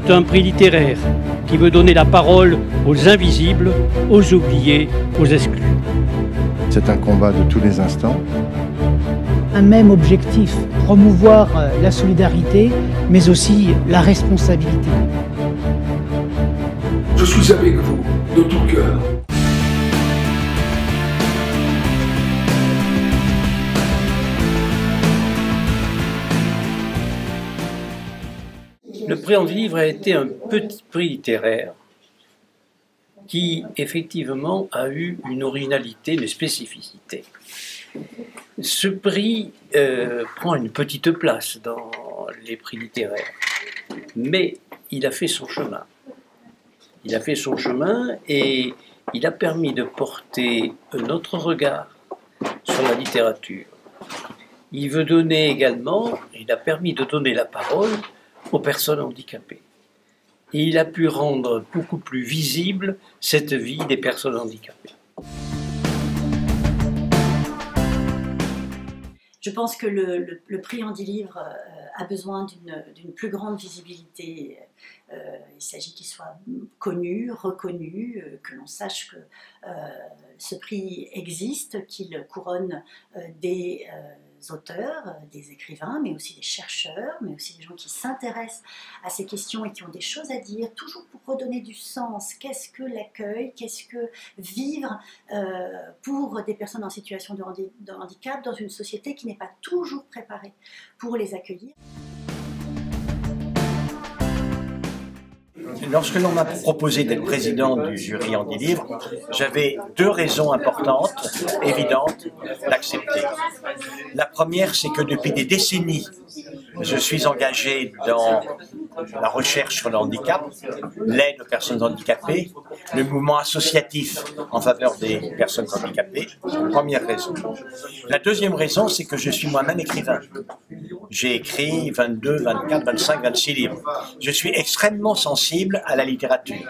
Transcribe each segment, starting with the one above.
C'est un prix littéraire qui veut donner la parole aux invisibles, aux oubliés, aux exclus. C'est un combat de tous les instants. Un même objectif, promouvoir la solidarité, mais aussi la responsabilité. Je suis avec vous, de tout cœur. Le prix Henri Livre a été un petit prix littéraire qui, effectivement, a eu une originalité, une spécificité. Ce prix prend une petite place dans les prix littéraires, mais il a fait son chemin. Il a fait son chemin et il a permis de porter un autre regard sur la littérature. Il veut donner également, il a permis de donner la parole aux personnes handicapées. Et il a pu rendre beaucoup plus visible cette vie des personnes handicapées. Je pense que le prix Henri Livre a besoin d'une plus grande visibilité. Il s'agit qu'il soit connu, reconnu, que l'on sache que ce prix existe, qu'il couronne des auteurs, des écrivains, mais aussi des chercheurs, mais aussi des gens qui s'intéressent à ces questions et qui ont des choses à dire, toujours pour redonner du sens. Qu'est-ce que l'accueil? Qu'est-ce que vivre pour des personnes en situation de handicap dans une société qui n'est pas toujours préparée pour les accueillir? Lorsque l'on m'a proposé d'être président du jury Henri Livre, j'avais deux raisons importantes, évidentes, d'accepter. La première, c'est que depuis des décennies, je suis engagé dans la recherche sur le handicap, l'aide aux personnes handicapées, le mouvement associatif en faveur des personnes handicapées. Première raison. La deuxième raison, c'est que je suis moi-même écrivain. J'ai écrit 22, 24, 25, 26 livres. Je suis extrêmement sensible à la littérature.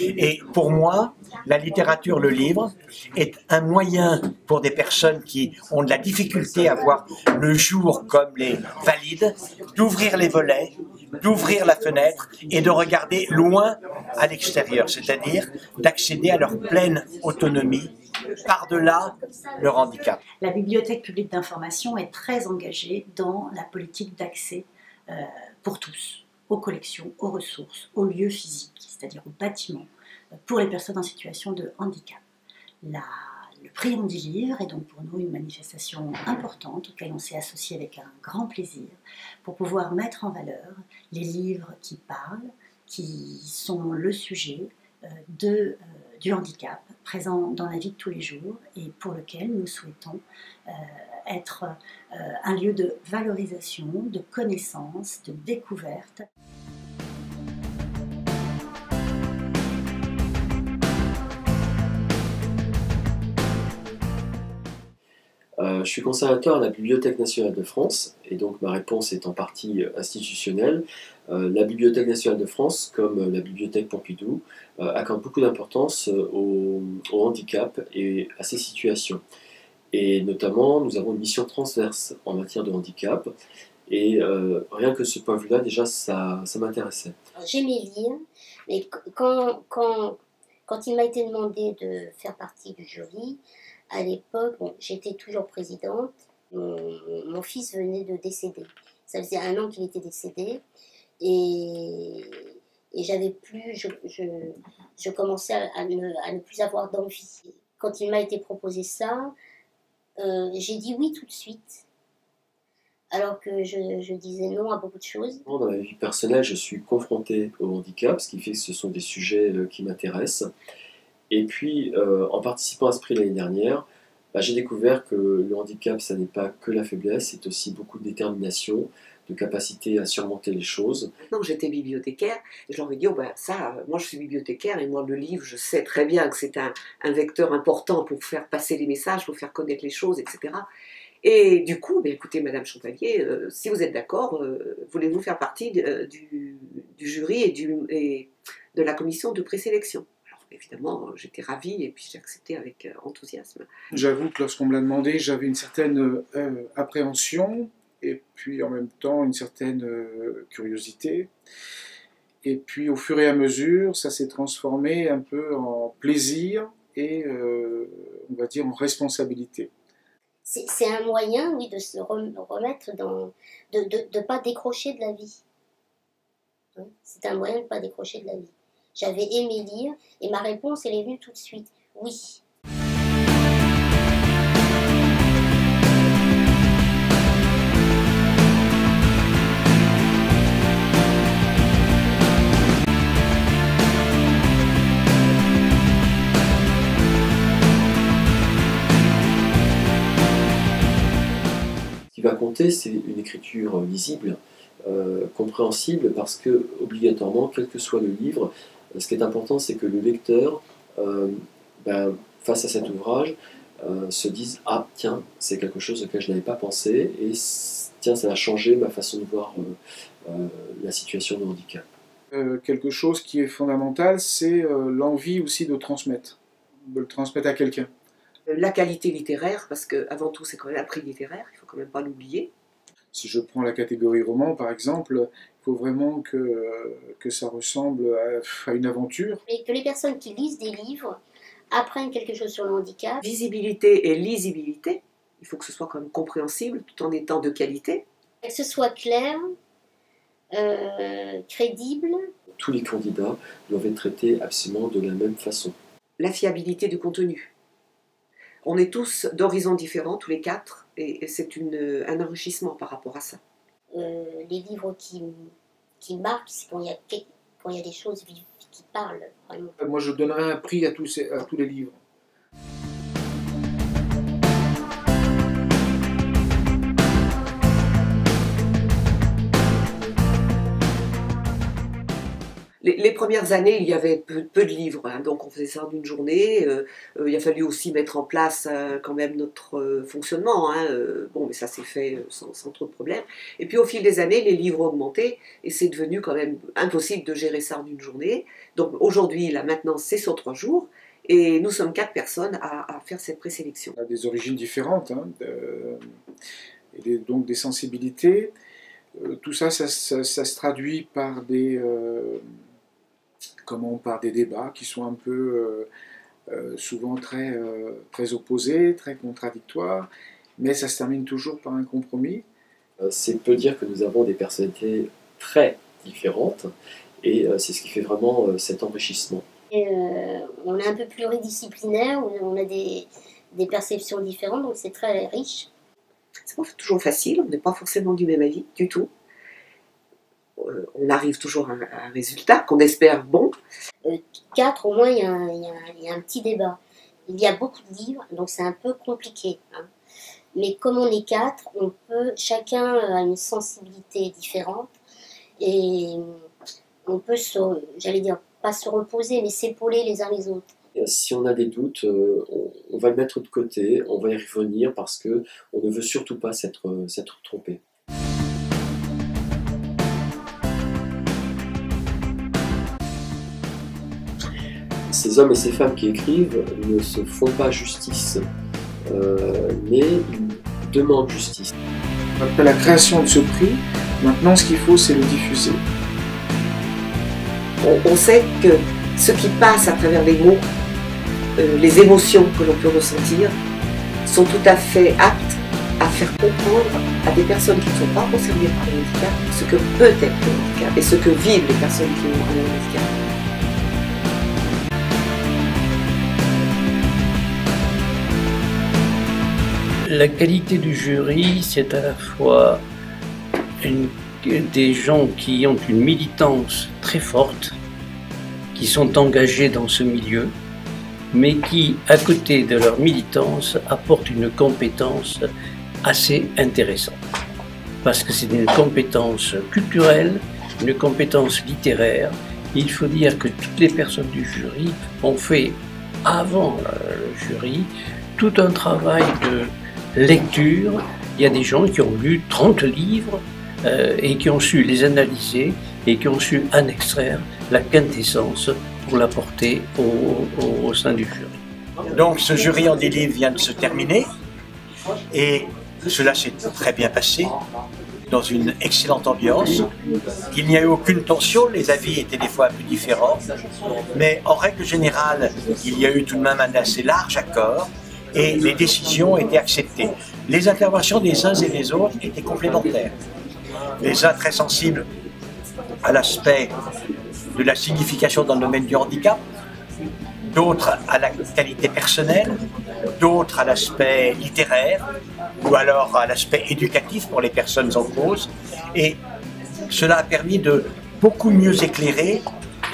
Et pour moi, la littérature, le livre, est un moyen pour des personnes qui ont de la difficulté à voir le jour comme les valides, d'ouvrir les volets, d'ouvrir la fenêtre et de regarder loin à l'extérieur, c'est-à-dire d'accéder à leur pleine autonomie par-delà leur handicap. La Bibliothèque publique d'information est très engagée dans la politique d'accès pour tous, aux collections, aux ressources, aux lieux physiques, c'est-à-dire aux bâtiments, pour les personnes en situation de handicap. Le prix Henri Livre est donc pour nous une manifestation importante auquel on s'est associé avec un grand plaisir pour pouvoir mettre en valeur les livres qui parlent, qui sont le sujet du handicap présent dans la vie de tous les jours et pour lequel nous souhaitons être un lieu de valorisation, de connaissance, de découverte. Je suis conservateur à la Bibliothèque nationale de France, et donc ma réponse est en partie institutionnelle. La Bibliothèque nationale de France, comme la Bibliothèque Pompidou, accorde beaucoup d'importance au handicap et à ses situations. Et notamment, nous avons une mission transverse en matière de handicap, et rien que ce point de vue-là, déjà, ça m'intéressait. J'aimais lire, mais quand il m'a été demandé de faire partie du jury, à l'époque, bon, j'étais toujours présidente, mon fils venait de décéder. Ça faisait 1 an qu'il était décédé, et j'avais plus, je commençais à ne plus avoir d'envie. Quand il m'a été proposé ça, j'ai dit oui tout de suite, alors que je disais non à beaucoup de choses. Dans ma vie personnelle, je suis confronté au handicap, ce qui fait que ce sont des sujets qui m'intéressent. Et puis, en participant à ce prix l'année dernière, j'ai découvert que le handicap, ça n'est pas que la faiblesse, c'est aussi beaucoup de détermination, de capacité à surmonter les choses. Donc j'étais bibliothécaire, et je leur ai dit, moi je suis bibliothécaire, et moi le livre, je sais très bien que c'est un vecteur important pour faire passer les messages, pour faire connaître les choses, etc. Et du coup, écoutez, Madame Champalier, si vous êtes d'accord, voulez-vous faire partie du jury et de la commission de présélection? Évidemment, j'étais ravie et puis j'ai accepté avec enthousiasme. J'avoue que lorsqu'on me l'a demandé, j'avais une certaine appréhension et puis en même temps une certaine curiosité. Et puis au fur et à mesure, ça s'est transformé un peu en plaisir et on va dire en responsabilité. C'est un moyen, oui, de se remettre dans... de ne pas décrocher de la vie. C'est un moyen de ne pas décrocher de la vie. J'avais aimé lire et ma réponse, elle est venue tout de suite. Oui. Ce qui va compter, c'est une écriture lisible, compréhensible, parce que, obligatoirement, quel que soit le livre, ce qui est important, c'est que le lecteur, face à cet ouvrage, se dise « Ah, tiens, c'est quelque chose auquel je n'avais pas pensé, et tiens, ça a changé ma façon de voir la situation de handicap. » Quelque chose qui est fondamental, c'est l'envie aussi de le transmettre à quelqu'un. La qualité littéraire, parce qu'avant tout, c'est quand même un prix littéraire, il ne faut quand même pas l'oublier. Si je prends la catégorie roman, par exemple, il faut vraiment que ça ressemble à une aventure. Et que les personnes qui lisent des livres apprennent quelque chose sur le handicap. Visibilité et lisibilité, il faut que ce soit quand même compréhensible, tout en étant de qualité. Que ce soit clair, crédible. Tous les candidats doivent être traités absolument de la même façon. La fiabilité du contenu. On est tous d'horizons différents, tous les quatre, et c'est un enrichissement par rapport à ça. Les livres qui marquent, c'est quand il y a des choses vives qui parlent, vraiment. Moi, je donnerais un prix à tous les livres. Les premières années, il y avait peu de livres, hein, donc on faisait ça en une journée. Il a fallu aussi mettre en place quand même notre fonctionnement. Hein, bon, mais ça s'est fait sans trop de problèmes. Et puis au fil des années, les livres ont augmenté et c'est devenu quand même impossible de gérer ça en une journée. Donc aujourd'hui, là maintenant, c'est sur 3 jours. Et nous sommes 4 personnes à faire cette présélection. On a des origines différentes, hein, et donc des sensibilités. Tout ça, ça se traduit par par des débats qui sont un peu souvent très opposés, très contradictoires, mais ça se termine toujours par un compromis. C'est peu dire que nous avons des personnalités très différentes, et c'est ce qui fait vraiment cet enrichissement. Et, on est un peu pluridisciplinaire, on a des perceptions différentes, donc c'est très riche. C'est pas toujours facile, on n'est pas forcément du même avis, du tout. On arrive toujours à un résultat qu'on espère bon. 4, au moins, il y a un petit débat. Il y a beaucoup de livres, donc c'est un peu compliqué. Hein. Mais comme on est 4, chacun a une sensibilité différente. Et on peut, j'allais dire, pas se reposer, mais s'épauler les uns les autres. Si on a des doutes, on va le mettre de côté, on va y revenir parce qu'on ne veut surtout pas s'être trompé. Ces hommes et ces femmes qui écrivent ne se font pas justice, mais ils demandent justice. Après la création de ce prix, maintenant ce qu'il faut, c'est le diffuser. On sait que ce qui passe à travers les mots, les émotions que l'on peut ressentir, sont tout à fait aptes à faire comprendre à des personnes qui ne sont pas concernées par le handicap ce que peut être le handicap et ce que vivent les personnes qui ont un handicap. La qualité du jury, c'est à la fois des gens qui ont une militance très forte, qui sont engagés dans ce milieu, mais qui, à côté de leur militance, apportent une compétence assez intéressante. Parce que c'est une compétence culturelle, une compétence littéraire. Il faut dire que toutes les personnes du jury ont fait, avant le jury, tout un travail de lecture. Il y a des gens qui ont lu 30 livres et qui ont su les analyser et qui ont su en extraire la quintessence pour l'apporter au sein du jury. Donc ce jury en des livres vient de se terminer et cela s'est très bien passé. dans une excellente ambiance. Il n'y a eu aucune tension, les avis étaient des fois un peu différents, mais en règle générale, il y a eu tout de même un assez large accord et les décisions étaient acceptées. Les interventions des uns et des autres étaient complémentaires. Les uns très sensibles à l'aspect de la signification dans le domaine du handicap, d'autres à la qualité personnelle, d'autres à l'aspect littéraire, ou alors à l'aspect éducatif pour les personnes en cause. Et cela a permis de beaucoup mieux éclairer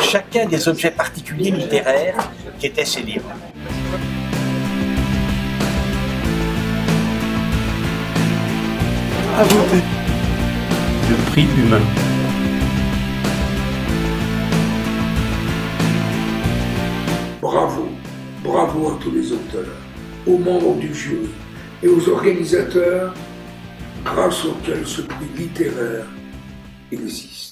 chacun des objets particuliers littéraires qu'étaient ces livres. À voter. Le prix humain. Bravo, bravo à tous les auteurs, aux membres du jury et aux organisateurs grâce auxquels ce prix littéraire existe.